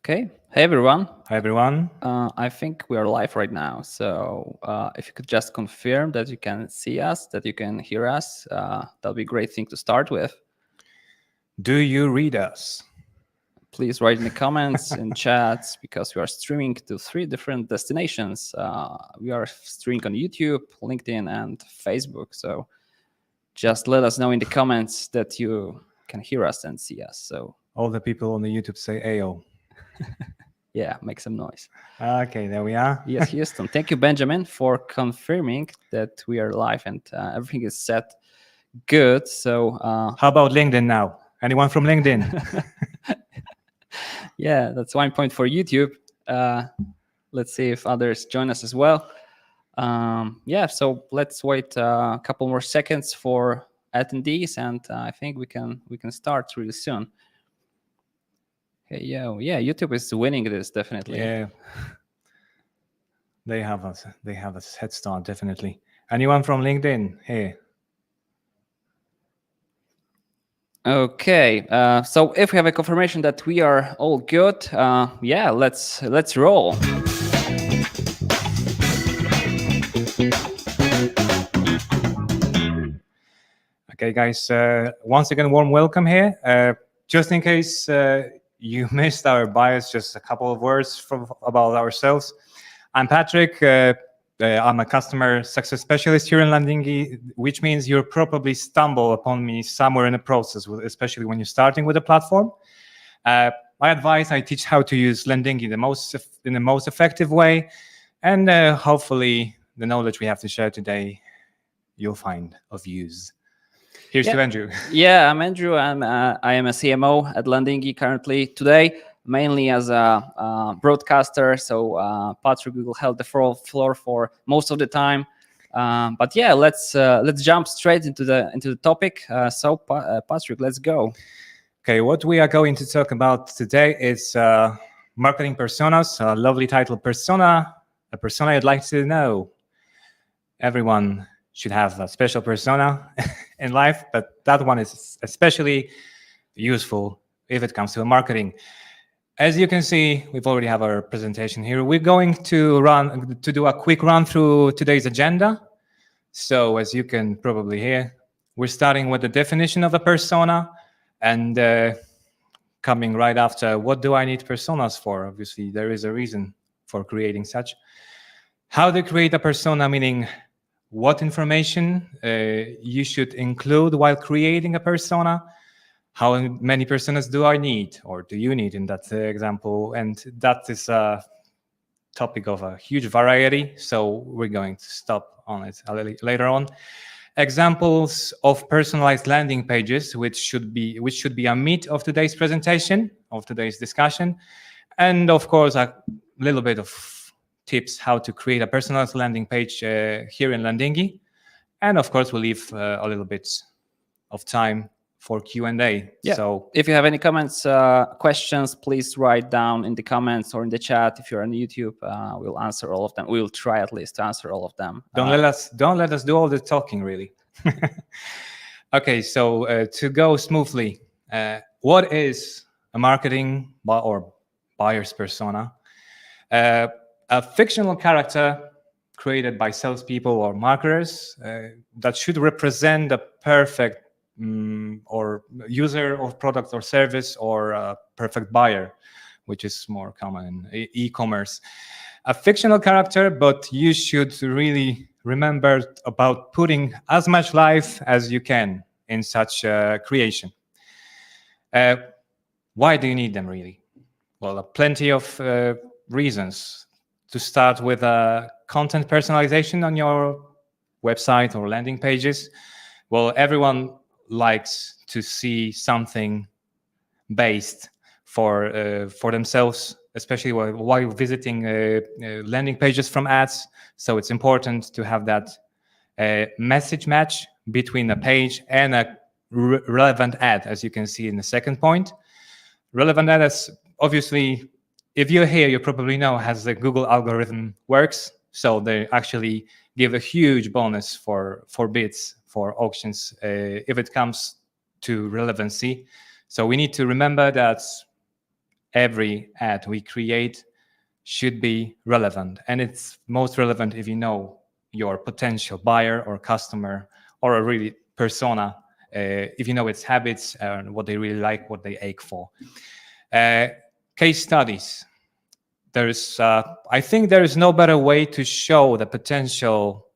Okay. Hey, everyone. Hi, everyone. I think we are live right now. So if you could just confirm that you can see us, that you can hear us, that'll be a great thing to start with. Do you read us? Please write in the comments and chats because we are streaming to 3 different destinations. We are streaming on YouTube, LinkedIn, and Facebook. So just let us know in the comments that you can hear us and see us. So All the people on the YouTube say Ayo. yeah, make some noise. Okay, there we are. Yes, Houston. Thank you, Benjamin, for confirming that we are live and everything is set good. So How about LinkedIn now? Anyone from LinkedIn? yeah, that's 1 point for YouTube. Let's see if others join us as well. Yeah, so let's wait a couple more seconds for attendees, and I think we can start really soon. Okay, yeah, YouTube is winning this definitely. Yeah. They have us. They have a head start, definitely. Anyone from LinkedIn? Hey. Okay, so if we have a confirmation that we are all good, yeah, let's roll. Okay, guys. Once again, warm welcome here. Just in case you missed our bios, just a couple of words about ourselves. I'm Patrick. I'm a customer success specialist here in Landingi, which means you'll probably stumble upon me somewhere in the process, especially when you're starting with a platform. My advice, I teach how to use Landingi in the most effective way, and hopefully the knowledge we have to share today, you'll find of use. Here's to Andrew. Yeah, I'm Andrew. I am a CMO at Landingi currently today, mainly as a broadcaster. So Patrick will hold the floor for most of the time. But yeah, let's jump straight into the topic. So Patrick, let's go. Okay, what we are going to talk about today is marketing personas. A lovely title, persona. A persona you'd like to know. Everyone should have a special persona in life, but that one is especially useful if it comes to marketing. As you can see, we've already have our presentation here. We're going to do a quick run through today's agenda. So as you can probably hear, we're starting with the definition of a persona and coming right after, what do I need personas for? Obviously, there is a reason for creating such. How to create a persona, meaning what information you should include while creating a persona. How many personas do I need, or do you need in that example? And that is a topic of a huge variety, so we're going to stop on it a little later on. Examples of personalized landing pages, which should be a meat of today's presentation, of today's discussion, and of course a little bit of tips how to create a personalized landing page here in Landingi, and of course we'll leave a little bit of time for Q&A. Yeah. So if you have any comments, questions, please write down in the comments or in the chat. If you're on YouTube, we'll answer all of them. We'll try at least to answer all of them. Don't let us do all the talking, really. Okay, so to go smoothly, what is a marketing or buyer's persona? A fictional character created by salespeople or marketers that should represent the perfect or user of product or service, or a perfect buyer, which is more common in e-commerce. A fictional character, but you should really remember about putting as much life as you can in such creation. Why do you need them, really? Well, plenty of reasons. To start with content personalization on your website or landing pages. Well, everyone likes to see something based for themselves, especially while visiting landing pages from ads. So it's important to have that message match between a page and a relevant ad, as you can see in the second point. Relevant ad is obviously, if you're here, you probably know how the Google algorithm works. So they actually give a huge bonus for bids, for auctions, if it comes to relevancy. So we need to remember that every ad we create should be relevant. And it's most relevant if you know your potential buyer or customer or a really persona, if you know its habits and what they really like, what they ache for. Case studies. I think there is no better way to show the potential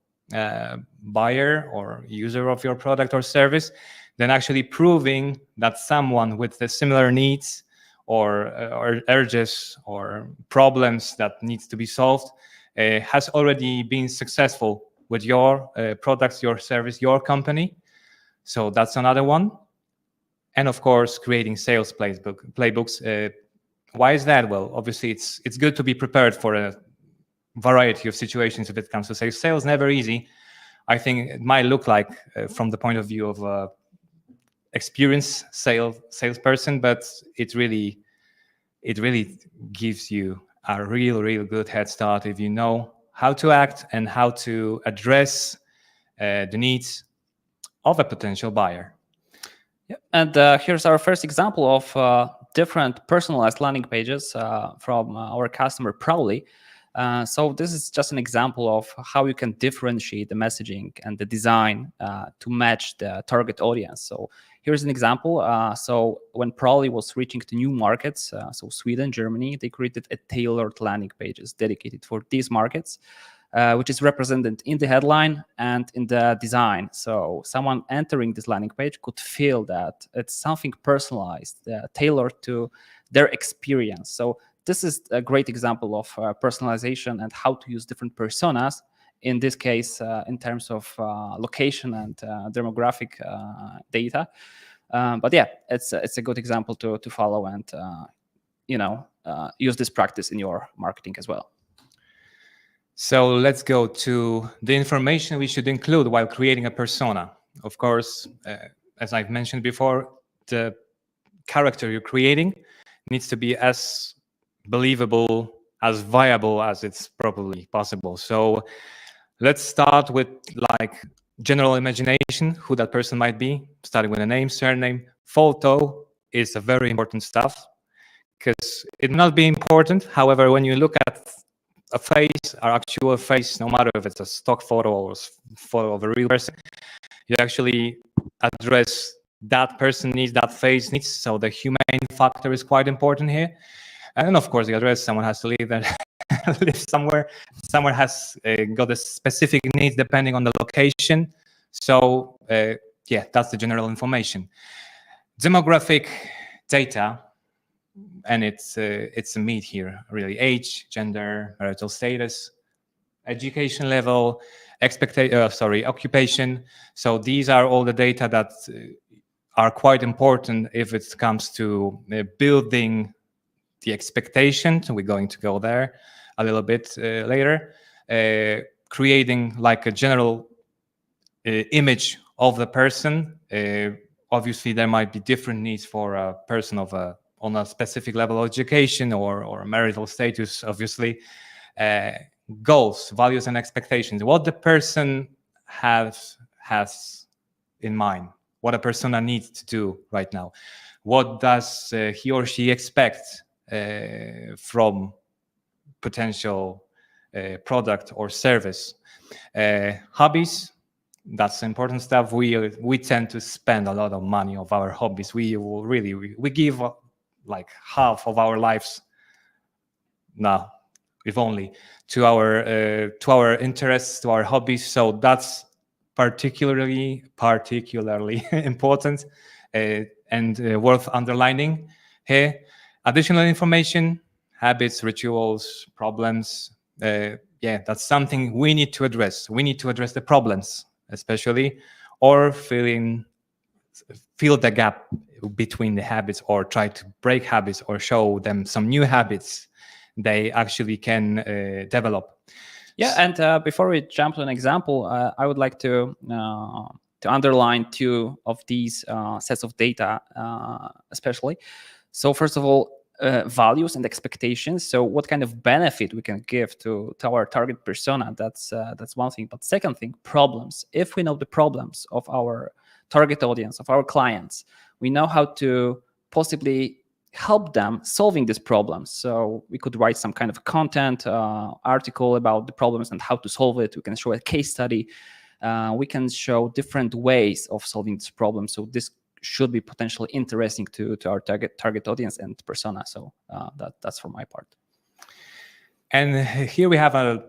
buyer or user of your product or service than actually proving that someone with the similar needs or urges or problems that needs to be solved has already been successful with your products, your service, your company. So that's another one. And of course, creating sales playbooks. Why is that? Well, obviously, it's good to be prepared for a variety of situations if it comes to sales. Sales never easy. I think it might look like from the point of view of a experienced salesperson, but it really gives you a real good head start if you know how to act and how to address the needs of a potential buyer. Yeah. And here's our first example of different personalized landing pages from our customer Prowly. So this is just an example of how you can differentiate the messaging and the design to match the target audience. So here's an example. So when Prowly was reaching to new markets, so Sweden, Germany, they created a tailored landing pages dedicated for these markets. Which is represented in the headline and in the design. So someone entering this landing page could feel that it's something personalized, tailored to their experience. So this is a great example of personalization and how to use different personas, in this case, in terms of location and demographic data. But yeah, it's a good example to follow and use this practice in your marketing as well. So let's go to the information we should include while creating a persona. Of course, as I've mentioned before, the character you're creating needs to be as believable, as viable as it's probably possible. So let's start with like general imagination, who that person might be, starting with a name, surname. Photo is a very important stuff because it may not be important. However, when you look at a face, our actual face, no matter if it's a stock photo or a photo of a real person, you actually address that person needs, that face needs. So the humane factor is quite important here. And then, of course, the address, someone has to live there, live somewhere. Someone has got a specific needs depending on the location. So yeah, that's the general information. Demographic data. And it's a meat here, really. Age, gender, marital status, education level, occupation. So these are all the data that are quite important if it comes to building the expectation. So we're going to go there a little bit later. Creating like a general image of the person. Obviously, there might be different needs for a person on a specific level of education or marital status, obviously. Goals, values, and expectations. What the person has in mind, what a persona needs to do right now. What does he or she expect from potential product or service? Hobbies, that's important stuff. We tend to spend a lot of money on our hobbies. We give like half of our lives now, if only, to our interests, to our hobbies. So that's particularly important and worth underlining here. Additional information, habits, rituals, problems. Yeah, that's something we need to address. We need to address the problems, especially, or fill the gap between the habits, or try to break habits, or show them some new habits they actually can develop. Yeah, and before we jump to an example, I would like to underline two of these sets of data, especially. So first of all, values and expectations. So what kind of benefit we can give to our target persona? That's one thing. But second thing, problems. If we know the problems of our target audience, of our clients, we know how to possibly help them solving these problems. So we could write some kind of content article about the problems and how to solve it. We can show a case study. We can show different ways of solving this problem. So this should be potentially interesting to our target audience and persona. So that's for my part. And here we have an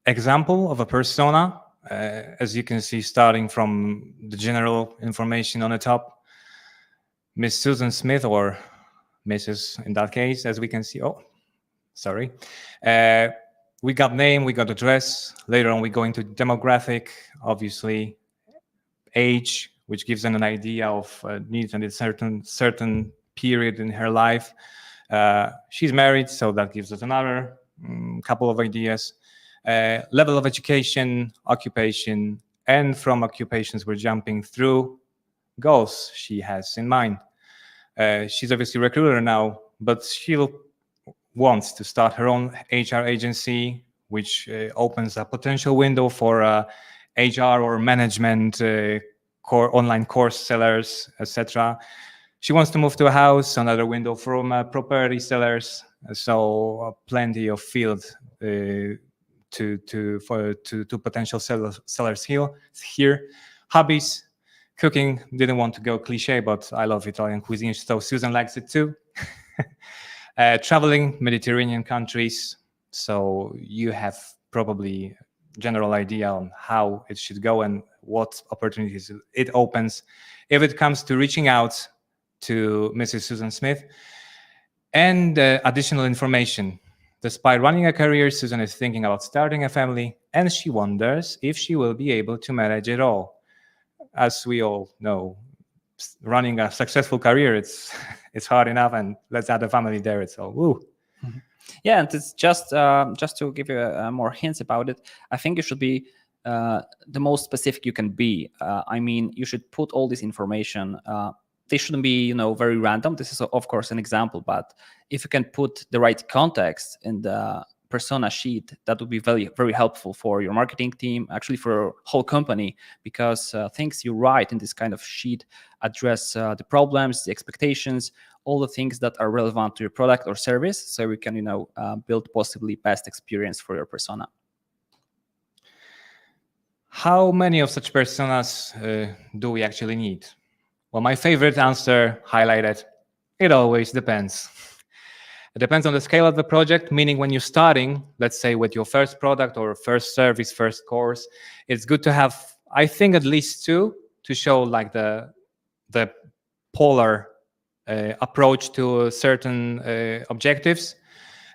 example of a persona, as you can see, starting from the general information on the top. Miss Susan Smith, or Mrs. in that case, as we can see. Oh, sorry. We got name, we got address. Later on, we go into demographic, obviously, age, which gives them an idea of needs and a certain period in her life. She's married, so that gives us another couple of ideas. Level of education, occupation, and from occupations we're jumping through goals she has in mind. She's obviously a recruiter now, but she wants to start her own HR agency, which opens a potential window for HR or management online course sellers, etc. She wants to move to a house, another window from property sellers. So plenty of field to potential sellers here. Hobbies, cooking, didn't want to go cliche, but I love Italian cuisine, so Susan likes it too. Traveling, Mediterranean countries, so you have probably general idea on how it should go and what opportunities it opens. If it comes to reaching out to Mrs. Susan Smith, and additional information. Despite running a career, Susan is thinking about starting a family, and she wonders if she will be able to manage it all. As we all know, running a successful career, it's hard enough, and let's add a family there. It's all woo. Mm-hmm. Yeah, and it's just to give you more hints about it. I think you should be the most specific you can be. I mean, you should put all this information. They shouldn't be, very random. This is, of course, an example, but if you can put the right context in the persona sheet, that would be very, very helpful for your marketing team, actually for your whole company, because things you write in this kind of sheet address the problems, the expectations, all the things that are relevant to your product or service, so we can, build possibly best experience for your persona. How many of such personas do we actually need? Well, my favorite answer highlighted, it always depends. It depends on the scale of the project, meaning when you're starting, let's say with your first product or first service, first course, it's good to have, I think, at least two to show like the polar approach to certain objectives.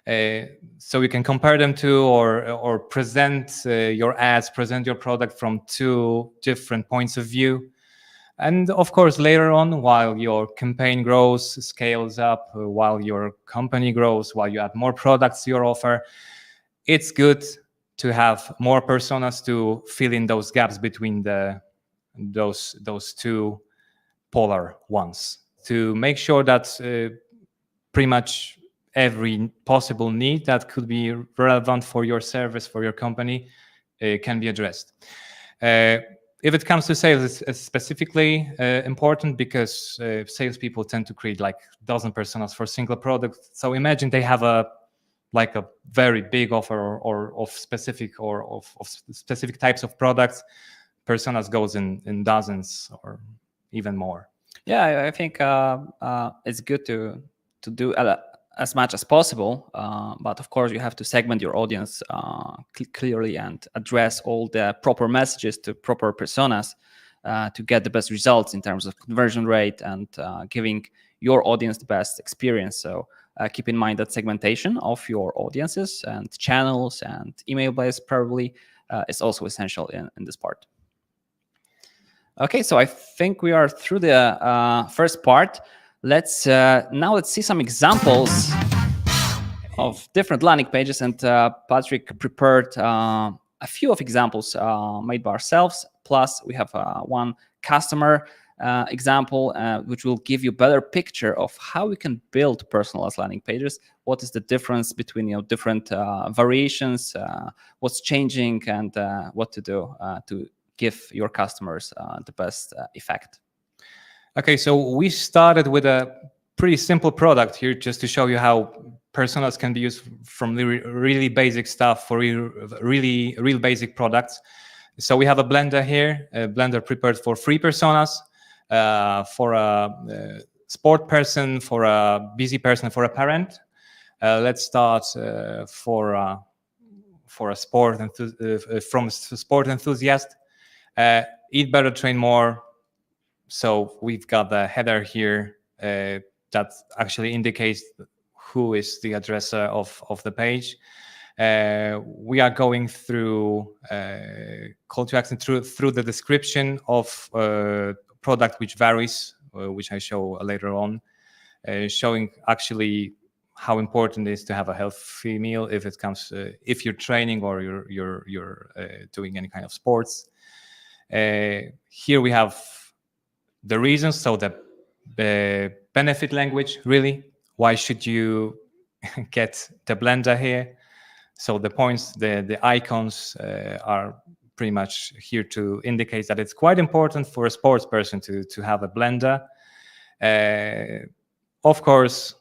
So you can compare them to or present your ads, present your product from two different points of view. And of course, later on, while your campaign grows, scales up, while your company grows, while you add more products to your offer, it's good to have more personas to fill in those gaps between those two polar ones, to make sure that pretty much every possible need that could be relevant for your service, for your company, can be addressed. If it comes to sales, it's specifically important because salespeople tend to create like a dozen personas for a single product. So imagine they have a very big offer or of specific types of products. Personas goes in dozens or even more. Yeah, I think it's good to do as much as possible, but of course you have to segment your audience clearly and address all the proper messages to proper personas to get the best results in terms of conversion rate and giving your audience the best experience. So keep in mind that segmentation of your audiences and channels and email base probably is also essential in this part. Okay, so I think we are through the first part. Let's see some examples of different landing pages, and Patrick prepared a few of examples made by ourselves. Plus, we have one customer example, which will give you a better picture of how we can build personalized landing pages. What is the difference between different variations? What's changing, and what to do to give your customers the best effect. Okay, so we started with a pretty simple product here, just to show you how personas can be used from really basic stuff for real basic products. So we have a blender here, a blender prepared for 3 personas, for a sport person, for a busy person, for a parent. Let's start for a sport from sport enthusiast. Eat better, train more. So we've got the header here that actually indicates who is the addressor of the page. We are going through call to action through the description of product, which varies, which I show later on, showing actually how important it is to have a healthy meal if it comes if you're training or you're doing any kind of sports. Here we have the reasons, so the benefit language, really. Why should you get the blender here? So the points, the icons are pretty much here to indicate that it's quite important for a sports person to have a blender. Of course,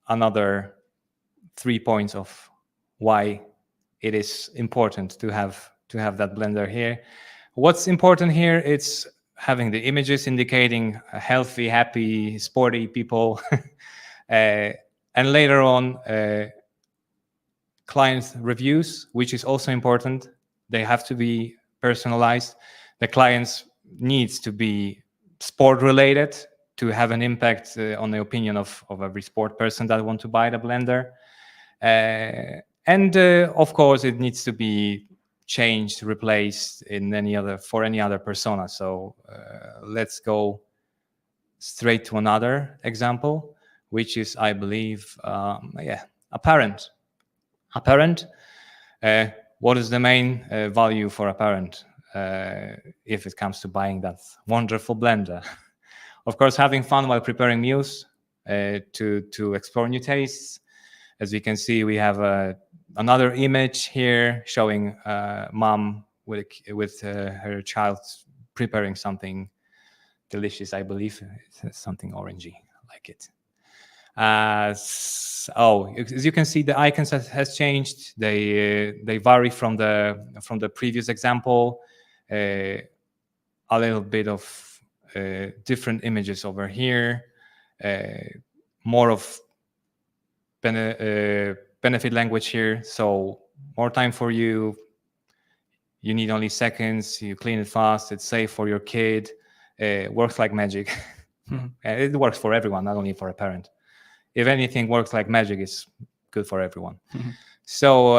another 3 points of why it is important to have that blender here. What's important here, it's having the images indicating healthy, happy, sporty people. And later on, client reviews, which is also important. They have to be personalized. The clients needs to be sport related to have an impact on the opinion of every sport person that want to buy the blender. And of course, it needs to be changed, replaced for any other persona. So let's go straight to another example, which is, I believe, a parent. A parent. What is the main value for a parent if it comes to buying that wonderful blender? Of course, having fun while preparing meals, to explore new tastes. As you can see, we have another image here showing mom with her child preparing something delicious. I believe it's something orangey. I like it. As you can see, the icons has changed. They vary from the previous example. A little bit of different images over here. More of benefit language here. So more time for you. You need only seconds. You clean it fast. It's safe for your kid. Works like magic. It works for everyone, not only for a parent. If anything works like magic, it's good for everyone. So,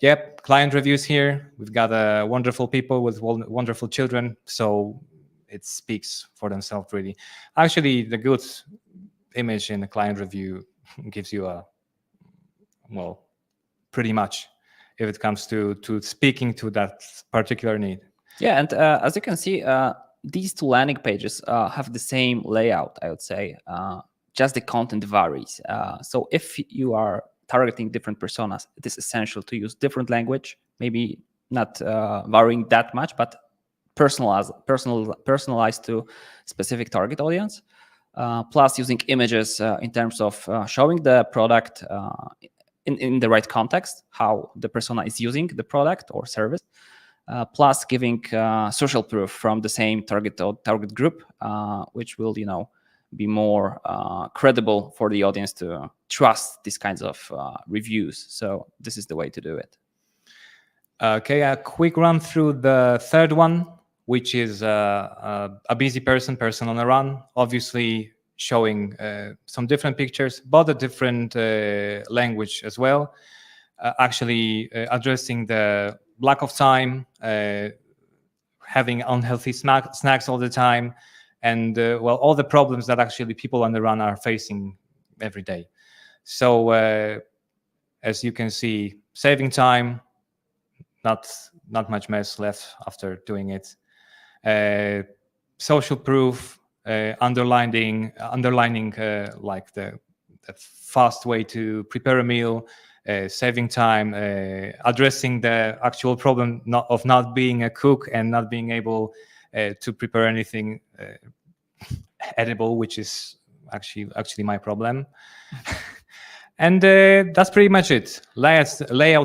yep, client reviews here. We've got wonderful people with wonderful children. So it speaks for themselves, really. Actually, the good image in the client review gives you pretty much if it comes to speaking to that particular need. Yeah, and as you can see, these 2 landing pages have the same layout, I would say. Just the content varies. So if you are targeting different personas, it is essential to use different language, maybe not varying that much, but personalized to specific target audience. Plus using images in terms of showing the product in the right context, how the persona is using the product or service. Plus giving social proof from the same target group, which will, be more credible for the audience to trust these kinds of reviews. So this is the way to do it. Okay, a quick run through the third one, which is a busy person on a run, obviously showing some different pictures, but a different language as well. Actually addressing the lack of time, having unhealthy snacks all the time, and all the problems that actually people on the run are facing every day. So as you can see, saving time, not much mess left after doing it. Social proof, underlining like the fast way to prepare a meal, saving time, addressing the actual problem of not being a cook and not being able to prepare anything edible, which is actually my problem. And that's pretty much it. Layouts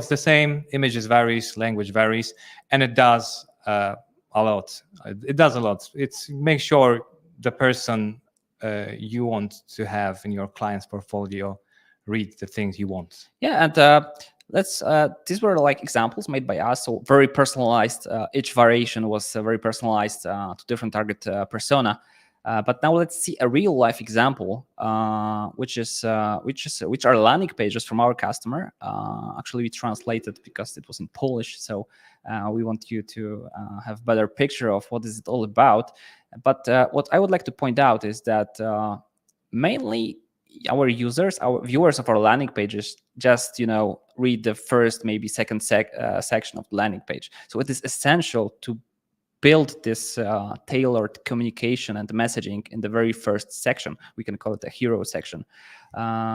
the same, images varies, language varies, and it does a lot. It does a lot. It's make sure the person you want to have in your client's portfolio read the things you want. Yeah, and these were like examples made by us, so very personalized. Each variation was very personalized to different target persona. But now let's see a real life example, which are landing pages from our customer. Actually, we translated because it was in Polish, so we want you to have better picture of what is it all about. But what I would like to point out is that mainly our users, our viewers of our landing pages, just read the first, maybe second section of the landing page. So it is essential to build this tailored communication and messaging in the very first section. We can call it a hero section.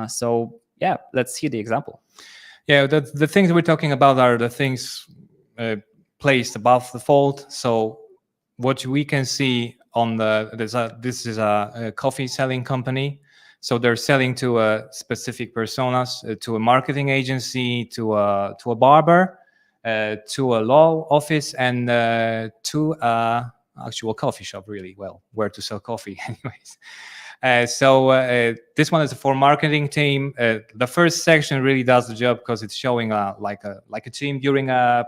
So yeah, let's see the example. Yeah, the things we're talking about are the things placed above the fold. So what we can see on this is a coffee selling company. So they're selling to specific personas, to a marketing agency, to a barber, to a law office, and to a actual coffee shop, really. Well, where to sell coffee anyways. So this one is for marketing team. The first section really does the job because it's showing like a team during I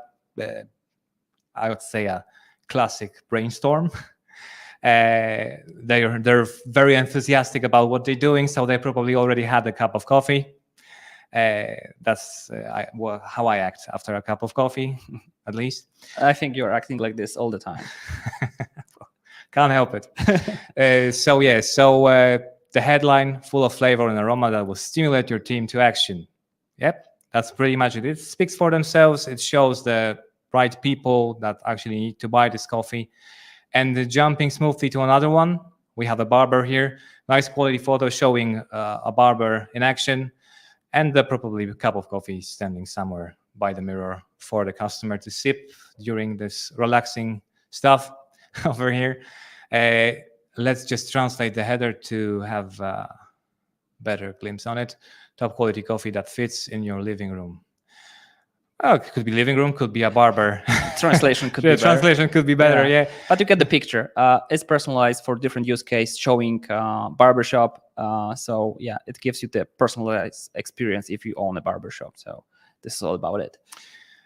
would say a classic brainstorm. They're very enthusiastic about what they're doing, so they probably already had a cup of coffee. That's how I act after a cup of coffee, at least. I think you're acting like this all the time. Can't help it. So the headline, full of flavor and aroma that will stimulate your team to action. Yep, that's pretty much it. It speaks for themselves. It shows the right people that actually need to buy this coffee. And jumping smoothly to another one, we have a barber here. Nice quality photo showing a barber in action, and probably a cup of coffee standing somewhere by the mirror for the customer to sip during this relaxing stuff over here. Let's just translate the header to have a better glimpse on it. Top quality coffee that fits in your living room. Oh, it could be living room, could be a barber. Translation could be better. Translation could be better, yeah. But you get the picture. It's personalized for different use case, showing barbershop. So yeah, it gives you the personalized experience if you own a barbershop. So this is all about it.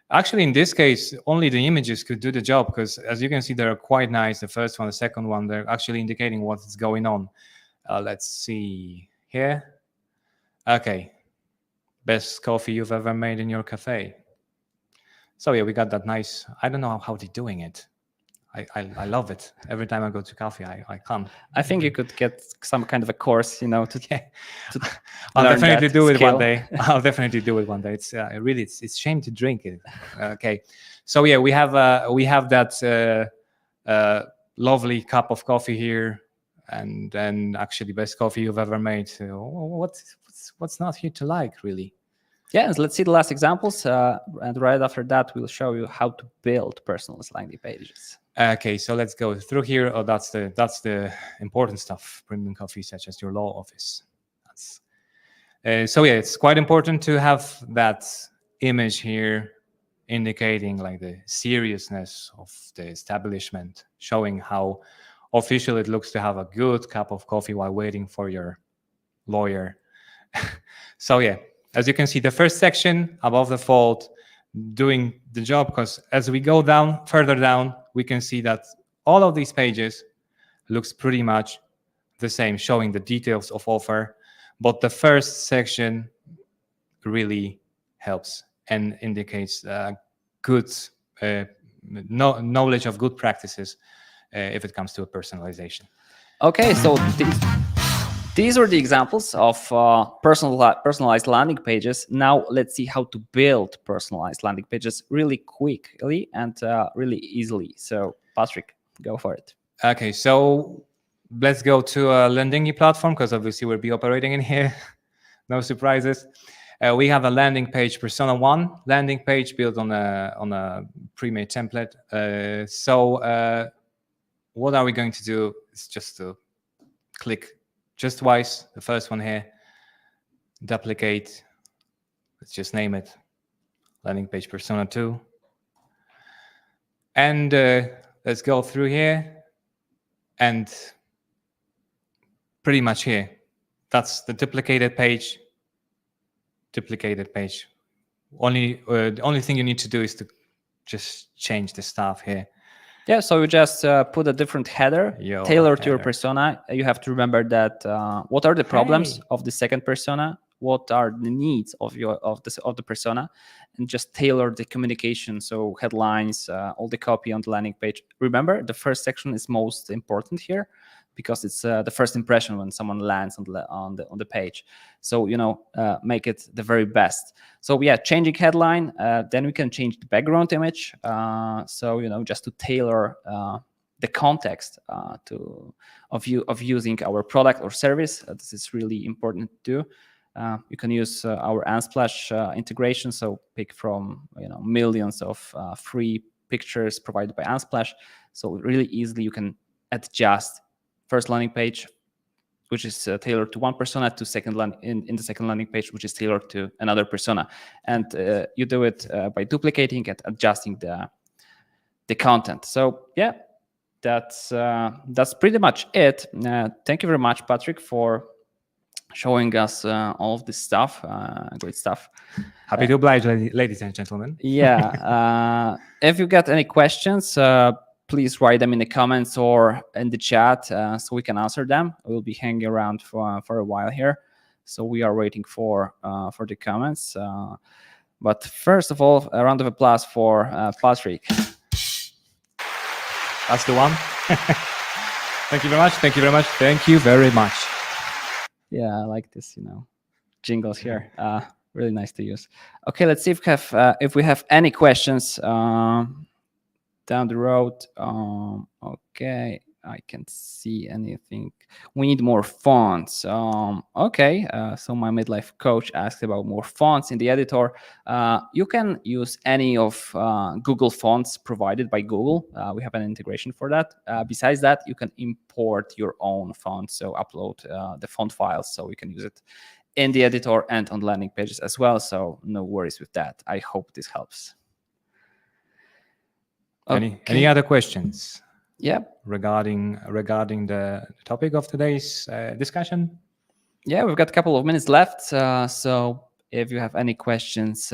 Actually, in this case, only the images could do the job because, as you can see, they're quite nice. The first one, the second one, they're actually indicating what's going on. Let's see here. Okay. Best coffee you've ever made in your cafe. So yeah, we got that nice. I don't know how they're doing it. I love it. Every time I go to coffee, I come. I think you could get some kind of a course, to I'll definitely do it one day. I'll definitely do it one day. It's really it's shame to drink it. Okay, so yeah, we have that lovely cup of coffee here, and then actually best coffee you've ever made. So what's not here to like, really? Yeah, let's see the last examples, and right after that, we'll show you how to build personalized landing pages. Okay, so let's go through here. Oh, that's the important stuff. Premium coffee, such as your law office. So yeah, it's quite important to have that image here, indicating like the seriousness of the establishment, showing how official it looks to have a good cup of coffee while waiting for your lawyer. So yeah. As you can see, the first section above the fold doing the job, because as we go down, further down, we can see that all of these pages looks pretty much the same, showing the details of offer. But the first section really helps and indicates good knowledge of good practices if it comes to a personalization. Okay, so these are the examples of personalized landing pages. Now let's see how to build personalized landing pages really quickly and really easily. So Patrick, go for it. Okay, so let's go to a Landingi platform because obviously we'll be operating in here. No surprises. We have a landing page, Persona 1 landing page built on a pre-made template. So what are we going to do? It's just to click just twice. The first one here, duplicate. Let's just name it landing page persona 2. And let's go through here and pretty much here. That's the duplicated page. Duplicated page. The only thing you need to do is to just change the stuff here. Yeah, so you just put a different header tailored to your persona. You have to remember that what are the problems of the second persona, what are the needs of the persona, and just tailor the communication. So headlines, all the copy on the landing page. Remember, the first section is most important here because it's the first impression when someone lands on the page. So make it the very best. So yeah, changing headline. Then we can change the background image. So just to tailor the context of using our product or service. This is really important to do. You can use our Unsplash integration. So pick from millions of free pictures provided by Unsplash. So really easily you can adjust first landing page, which is tailored to one persona, to in the second landing page, which is tailored to another persona. And you do it by duplicating and adjusting the content. So yeah, that's pretty much it. Thank you very much, Patrick, for showing us all of this stuff. Great stuff. Happy to oblige, ladies and gentlemen. Yeah. If you got any questions, please write them in the comments or in the chat so we can answer them. We'll be hanging around for a while here. So we are waiting for the comments. But first of all, a round of applause for Patrick. That's the one. Thank you very much. Thank you very much. Thank you very much. Yeah, I like this, jingles here. Really nice to use. Okay, let's see if we have any questions down the road. Okay, I can't see anything. We need more fonts. Okay, so my midlife coach asked about more fonts in the editor. You can use any of Google fonts provided by Google. We have an integration for that. Besides that, you can import your own font. So upload the font files so you can use it in the editor and on landing pages as well. So no worries with that. I hope this helps. Okay. Any other questions? Yeah. Regarding the topic of today's discussion? Yeah, we've got a couple of minutes left. So if you have any questions,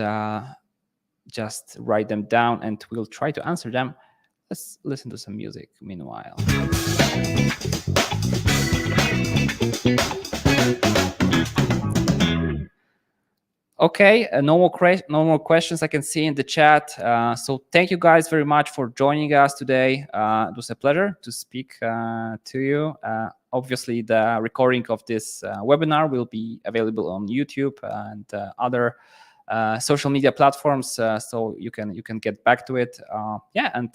just write them down and we'll try to answer them. Let's listen to some music meanwhile. Okay, no more questions I can see in the chat. So thank you guys very much for joining us today. It was a pleasure to speak to you. Obviously, the recording of this webinar will be available on YouTube and other social media platforms, so you can get back to it. Yeah, and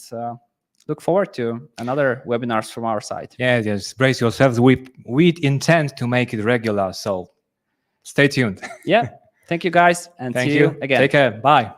look forward to another webinars from our side. Yeah, just brace yourselves. We intend to make it regular, so stay tuned. Yeah. Thank you, guys, and see you again. Take care. Bye.